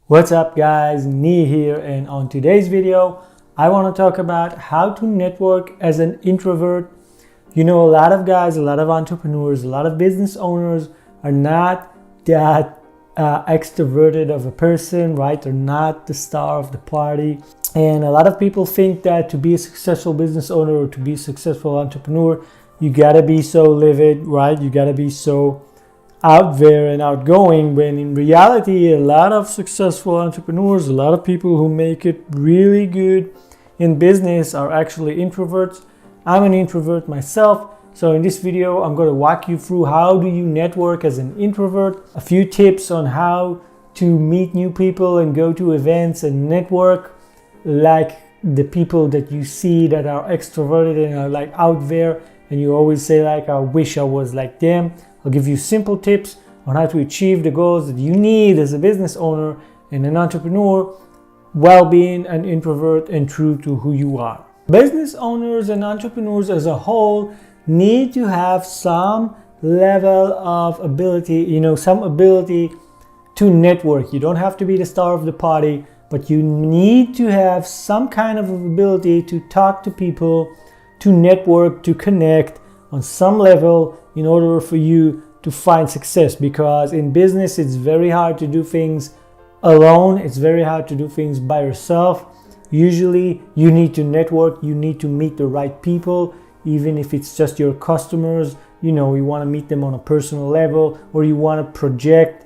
What's up guys, Nee here, and on today's video I want to talk about how to network as an introvert. A lot of guys, a lot of entrepreneurs, a lot of business owners are not that extroverted of a person, right? They're not the star of the party, and a lot of people think that to be a successful business owner or to be a successful entrepreneur you gotta be so livid, right? You gotta be so out there and outgoing, when in reality a lot of successful entrepreneurs, a lot of people who make it really good in business are actually introverts. I'm an introvert myself, so in this video I'm going to walk you through how do you network as an introvert, a few tips on how to meet new people and go to events and network like the people that you see that are extroverted and are like out there, and you always say like, I wish I was like them. I'll give you simple tips on how to achieve the goals that you need as a business owner and an entrepreneur while being an introvert and true to who you are. Business owners and entrepreneurs as a whole need to have some level of ability, some ability to network. You don't have to be the star of the party, but you need to have some kind of ability to talk to people, to network, to connect on some level in order for you to find success. Because in business it's very hard to do things alone, it's very hard to do things by yourself. Usually you need to network, you need to meet the right people, even if it's just your customers. You want to meet them on a personal level, or you want to project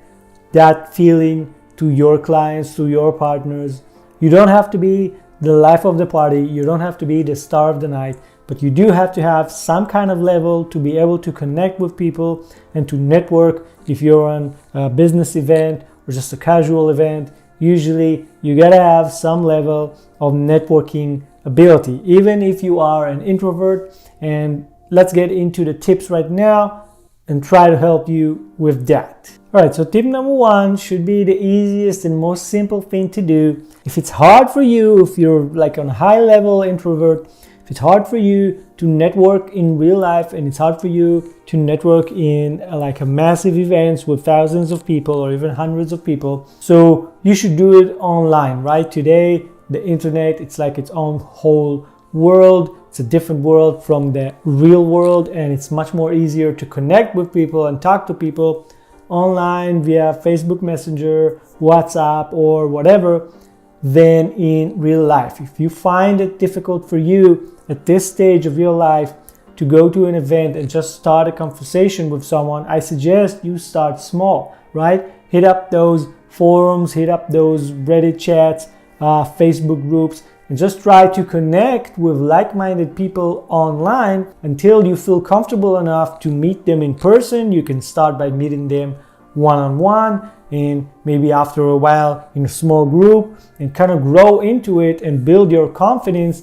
that feeling to your clients, to your partners. You don't have to be the life of the party, you don't have to be the star of the night, but you do have to have some kind of level to be able to connect with people and to network. If you're on a business event or just a casual event, usually you gotta have some level of networking ability, even if you are an introvert. And let's get into the tips right now and try to help you with that. All right, so tip number one should be the easiest and most simple thing to do. If it's hard for you, if you're like on a high level introvert, if it's hard for you to network in real life and it's hard for you to network in like a massive events with thousands of people or even hundreds of people, so you should do it online, right? Today, the internet, it's like its own whole world. It's a different world from the real world, and it's much more easier to connect with people and talk to people online via Facebook Messenger, WhatsApp, or whatever than in real life. If you find it difficult for you at this stage of your life to go to an event and just start a conversation with someone, I suggest you start small, right? Hit up those forums, hit up those Reddit chats, Facebook groups, and just try to connect with like-minded people online until you feel comfortable enough to meet them in person. You can start by meeting them one-on-one, and maybe after a while in a small group, and kind of grow into it and build your confidence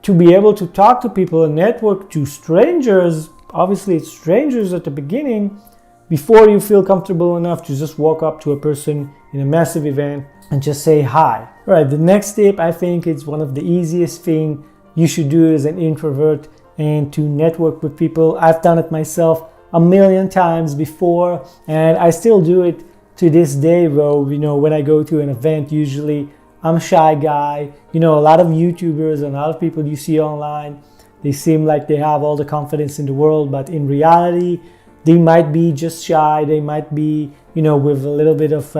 to be able to talk to people and network to strangers. Obviously it's strangers at the beginning, before you feel comfortable enough to just walk up to a person in a massive event and just say hi. All right, the next tip, I think it's one of the easiest thing you should do as an introvert and to network with people. I've done it myself a million times before, and I still do it to this day though. When I go to an event, usually I'm a shy guy. A lot of YouTubers and a lot of people you see online, they seem like they have all the confidence in the world, but in reality they might be just shy. They might be with a little bit of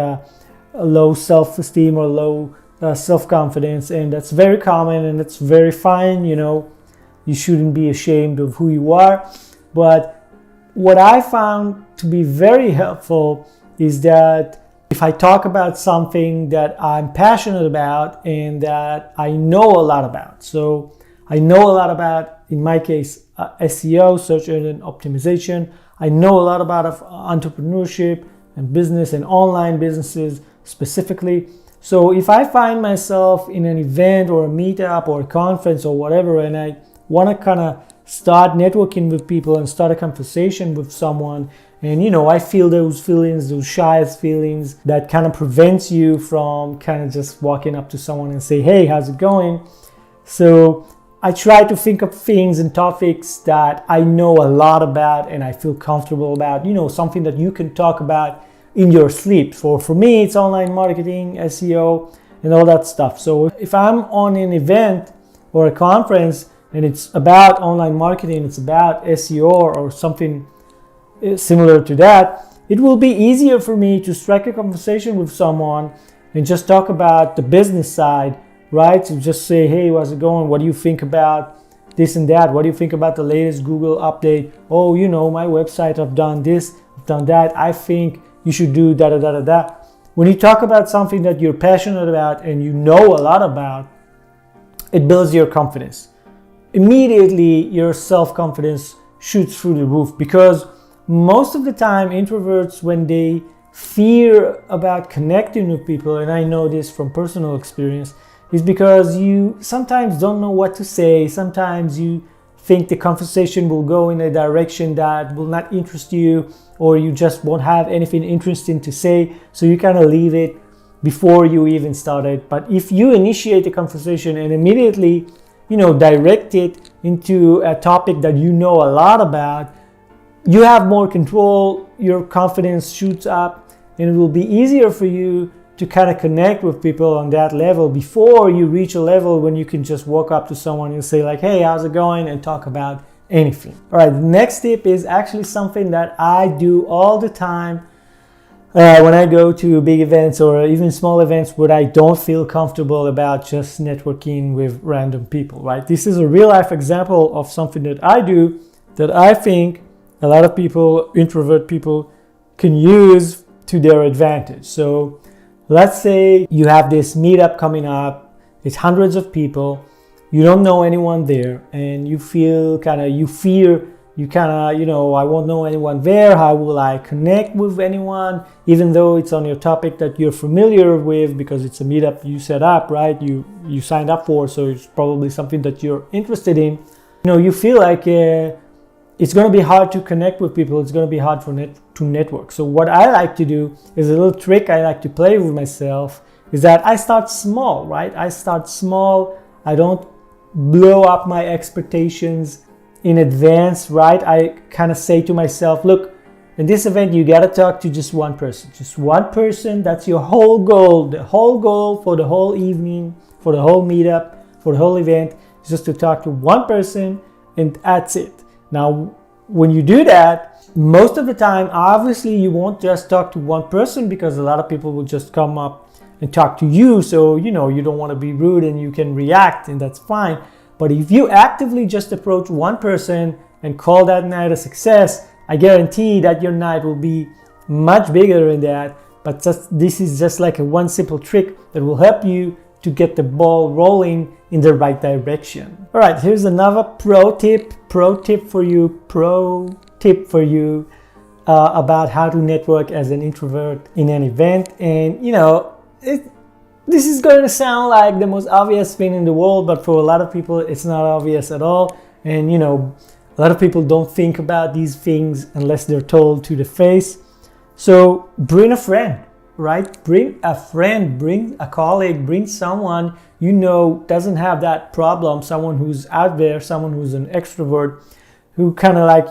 low self-esteem or low self-confidence, and that's very common and it's very fine. You shouldn't be ashamed of who you are. But what I found to be very helpful is that if I talk about something that I'm passionate about and that I know a lot about, so I know a lot about, in my case, SEO, search engine optimization. I know a lot about entrepreneurship and business and online businesses specifically. So if I find myself in an event or a meetup or a conference or whatever, and I want to kind of start networking with people and start a conversation with someone, and I feel those feelings, those shy feelings that kind of prevents you from kind of just walking up to someone and say, hey, how's it going? So I try to think of things and topics that I know a lot about and I feel comfortable about, something that you can talk about in your sleep. For me, it's online marketing, SEO, and all that stuff. So if I'm on an event or a conference and it's about online marketing, it's about SEO or something similar to that, it will be easier for me to strike a conversation with someone and just talk about the business side, right? To just say, hey, how's it going? What do you think about this and that? What do you think about the latest Google update? Oh, you know, my website, I've done this, I've done that. I think you should do da da da da da. When you talk about something that you're passionate about and you know a lot about, it builds your confidence. Immediately, your self-confidence shoots through the roof, because most of the time, introverts, when they fear about connecting with people, and I know this from personal experience, is because you sometimes don't know what to say. Sometimes you think the conversation will go in a direction that will not interest you, or you just won't have anything interesting to say, so you kind of leave it before you even started. But if you initiate the conversation and immediately, direct it into a topic that you know a lot about, you have more control, your confidence shoots up, and it will be easier for you to kind of connect with people on that level before you reach a level when you can just walk up to someone and say like, hey, how's it going? And talk about anything. All right, the next tip is actually something that I do all the time when I go to big events or even small events where I don't feel comfortable about just networking with random people, right? This is a real life example of something that I do that I think a lot of people, introvert people, can use to their advantage. So let's say you have this meetup coming up, it's hundreds of people, you don't know anyone there, and you fear, I won't know anyone there, how will I connect with anyone, even though it's on your topic that you're familiar with, because it's a meetup you set up, right? You signed up for, so it's probably something that you're interested in. You feel like it's going to be hard to connect with people, it's going to be hard to network. So what I like to do is a little trick I like to play with myself, is that I start small, right? I start small, I don't blow up my expectations in advance, right? I kind of say to myself, look, in this event, you got to talk to just one person. That's your whole goal. The whole goal for the whole evening, for the whole meetup, for the whole event is just to talk to one person, and that's it. Now, when you do that, most of the time, obviously, you won't just talk to one person, because a lot of people will just come up and talk to you. So, you don't want to be rude and you can react, and that's fine. But if you actively just approach one person and call that night a success, I guarantee that your night will be much bigger than that. But this is just like one simple trick that will help you to get the ball rolling in the right direction. All right, here's another pro tip for you about how to network as an introvert in an event. And this is going to sound like the most obvious thing in the world, but for a lot of people, it's not obvious at all. And a lot of people don't think about these things unless they're told to the face. So bring a friend, right? Bring a friend, bring a colleague, bring someone doesn't have that problem, someone who's out there, someone who's an extrovert, who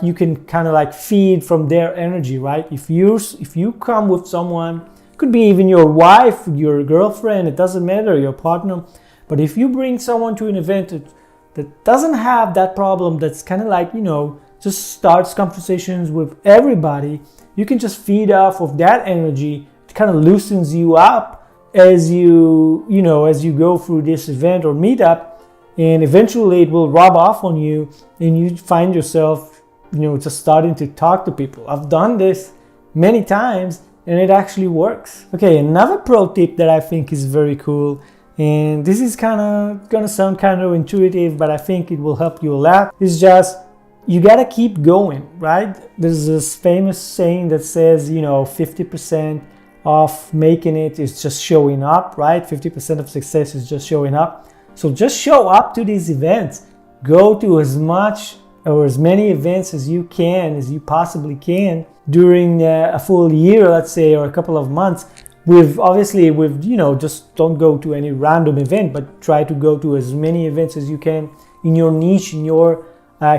you can feed from their energy, right? If you come with someone, could be even your wife, your girlfriend, it doesn't matter, your partner. But if you bring someone to an event that doesn't have that problem, that's just starts conversations with everybody, you can just feed off of that energy. It kind of loosens you up as you go through this event or meetup, and eventually it will rub off on you, and you find yourself, just starting to talk to people. I've done this many times, and it actually works. Okay, another pro tip that I think is very cool, and this is gonna sound counterintuitive, but I think it will help you a lot, is just you gotta keep going, right? There's this famous saying that says, 50% of making it is just showing up, right? 50% of success is just showing up. So just show up to these events. Go to as much or as many events as you possibly can during a full year, let's say, or a couple of months. Just don't go to any random event, but try to go to as many events as you can in your niche, in your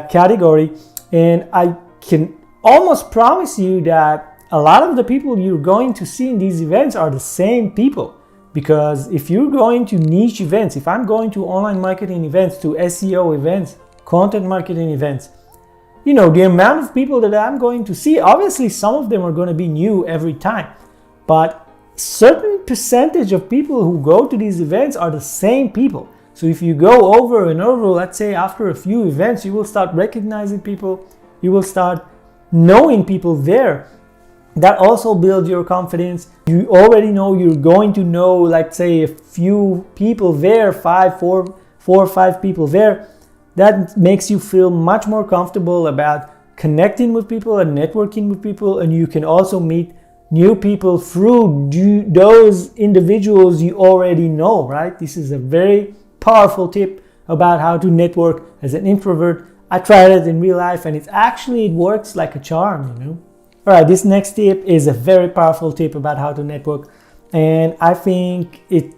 category. And I can almost promise you that a lot of the people you're going to see in these events are the same people. Because if you're going to niche events, if I'm going to online marketing events, to SEO events, content marketing events, you know, the amount of people that I'm going to see, obviously some of them are going to be new every time, but certain percentage of people who go to these events are the same people. So if you go over and over, let's say after a few events, you will start recognizing people, you will start knowing people there. That also builds your confidence. You already know you're going to know, like say a few people there, four or five people there. That makes you feel much more comfortable about connecting with people and networking with people. And you can also meet new people through those individuals you already know, right? This is a very powerful tip about how to network as an introvert. I tried it in real life and it works like a charm, you know. All right, this next tip is a very powerful tip about how to network, and I think it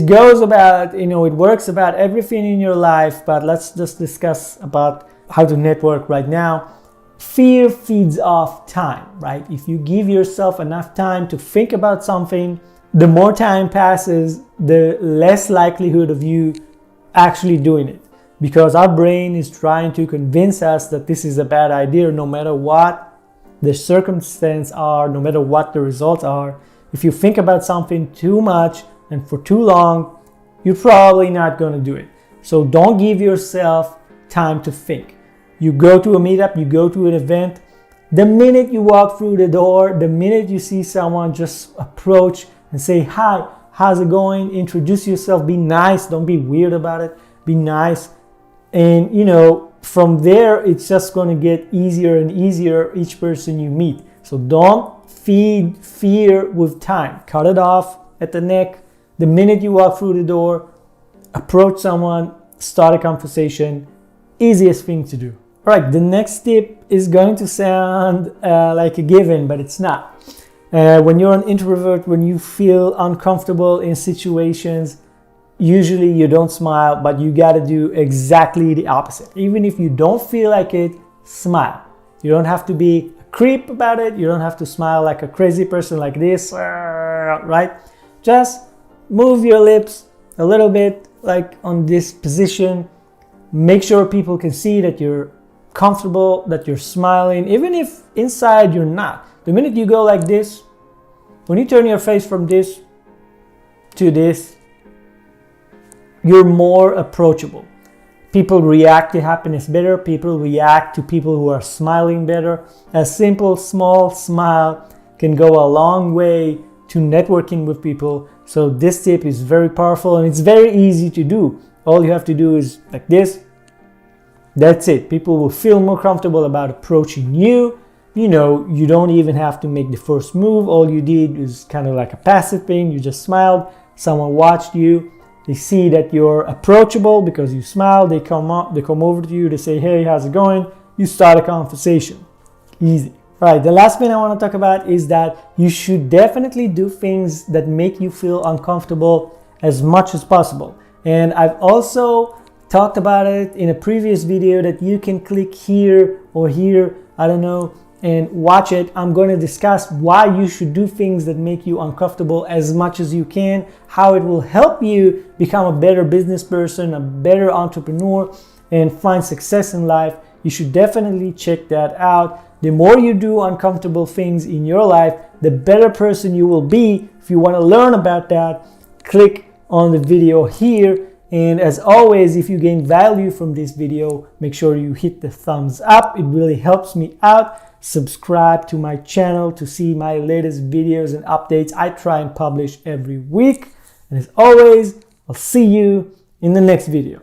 goes about, you know, it works about everything in your life, but let's just discuss about how to network right now. Fear feeds off time, right? If you give yourself enough time to think about something, the more time passes, the less likelihood of you actually doing it, because our brain is trying to convince us that this is a bad idea no matter what the circumstances are, no matter what the results are. If you think about something too much and for too long, you're probably not going to do it. So don't give yourself time to think. You go to a meetup, you go to an event, the minute you walk through the door, the minute you see someone, just approach and say, hi, how's it going? Introduce yourself, be nice, don't be weird about it, be nice. And you know, from there, it's just going to get easier and easier each person you meet. So don't feed fear with time. Cut it off at the neck. The minute you walk through the door, approach someone, start a conversation. Easiest thing to do. All right, the next tip is going to sound like a given, but it's not. When you're an introvert, when you feel uncomfortable in situations, usually you don't smile, but you got to do exactly the opposite. Even if you don't feel like it, smile. You don't have to be a creep about it. You don't have to smile like a crazy person like this, right? Just move your lips a little bit, like on this position. Make sure people can see that you're comfortable, that you're smiling, even if inside you're not. The minute you go like this, when you turn your face from this to this, you're more approachable. People react to happiness better. People react to people who are smiling better. A simple, small smile can go a long way to networking with people. So this tip is very powerful and it's very easy to do. All you have to do is like this. That's it. People will feel more comfortable about approaching you. You know, you don't even have to make the first move. All you did is kind of like a passive thing. You just smiled. Someone watched you. They see that you're approachable because you smile. They come over to you. They say, hey, how's it going? You start a conversation. Easy. All right, the last thing I want to talk about is that you should definitely do things that make you feel uncomfortable as much as possible. And I've also talked about it in a previous video that you can click here or here, I don't know, and watch it. I'm going to discuss why you should do things that make you uncomfortable as much as you can, how it will help you become a better business person, a better entrepreneur, and find success in life. You should definitely check that out. The more you do uncomfortable things in your life, the better person you will be. If you want to learn about that, click on the video here. And as always, if you gain value from this video, make sure you hit the thumbs up. It really helps me out. Subscribe to my channel to see my latest videos and updates. I try and publish every week. And as always, I'll see you in the next video.